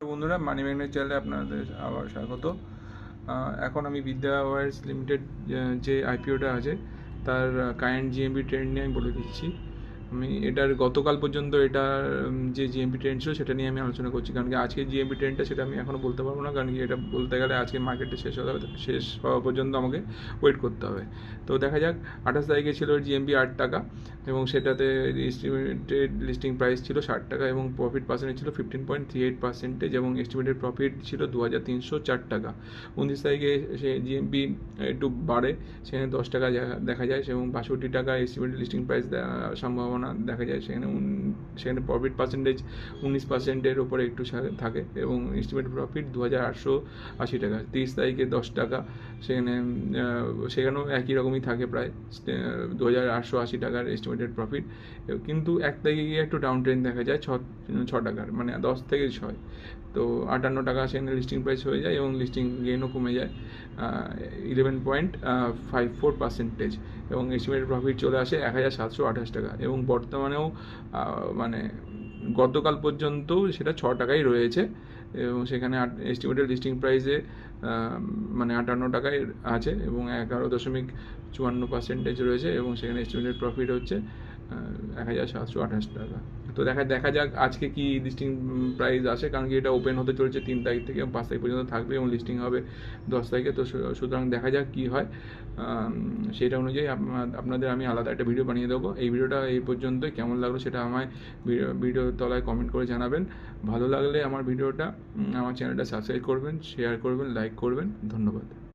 তো বন্ধুরা, money magnet চ্যানেলে আপনাদের আবার স্বাগত। এখন আমি বিদ্যা ওয়্যারস লিমিটেড যে আইপিওটা আছে তার কারেন্ট জিএমপি ট্রেন্ড নিয়ে আমি বলে দিচ্ছি। আমি এটার গতকাল পর্যন্ত এটার যে জিএমপি ট্রেন্ড ছিল সেটা নিয়ে আমি আলোচনা করছি, কারণ কি আজকে জিএমপি ট্রেন্ডটা সেটা আমি এখনও বলতে পারবো না, কারণ কি এটা বলতে গেলে আজকে মার্কেটে শেষ হওয়া পর্যন্ত আমাকে ওয়েট করতে হবে। তো দেখা যাক, 28 তারিখে ছিল জিএমপি 8 টাকা এবং সেটাতে এস্টিমেটেড লিস্টিং প্রাইস ছিল 60 টাকা এবং প্রফিট পার্সেন্টেজ ছিল 15.38% এবং এস্টিমেটেড প্রফিট ছিল 2304 টাকা। 29 তারিখে সে জিএমপি একটু বাড়ে, সেখানে 10 টাকা দেখা যায় এবং 62 টাকা এস্টিমেটেড লিস্টিং প্রাইস সম্ভাবনা দেখা যায়। সেখানে প্রফিট পার্সেন্টেজ 19%-এর উপরে একটু থাকে এবং এস্টিমেটেড প্রফিট 2880 টাকা। 30 তারিখে 10 টাকা, সেখানেও একই রকমই থাকে প্রায় 2880 টাকার এস্টিমেটেড প্রফিট। কিন্তু 1 তারিখে গিয়ে একটু ডাউন ট্রেন্ড দেখা যায় 6 টাকার, মানে 10 থেকে 6। তো 58 টাকা সেখানে লিস্টিং প্রাইস হয়ে যায় এবং লিস্টিং গেইনও কমে যায় 11.54% এবং এস্টিমেটেড প্রফিট চলে আসে 1728 টাকা এবং বর্তমানেও মানে গতকাল পর্যন্ত সেটা 6 টাকাই রয়েছে এবং সেখানে এস্টিমেটেড লিস্টিং প্রাইসে মানে 58 টাকায় আছে এবং 11.54% রয়েছে এবং সেখানে এস্টিমেটেড প্রফিট হচ্ছে 1728 টাকা। তো দেখা যাক আজকে কি লিস্টিং প্রাইস আসে, কারণ কি এটা ওপেন হতে চলেছে 3 তারিখ থেকে এবং 5 তারিখ পর্যন্ত থাকবে এবং লিস্টিং হবে 10 তারিখে। তো সুতরাং দেখা যাক কি হয়, সেটা অনুযায়ী আপনাদের আমি আলাদা একটা ভিডিও বানিয়ে দেবো। এই ভিডিওটা এই পর্যন্তই। কেমন লাগলো সেটা আমায় ভিডিওর তলায় কমেন্ট করে জানাবেন। ভালো লাগলে আমার চ্যানেলটা সাবস্ক্রাইব করবেন, শেয়ার করবেন, লাইক করবেন। ধন্যবাদ।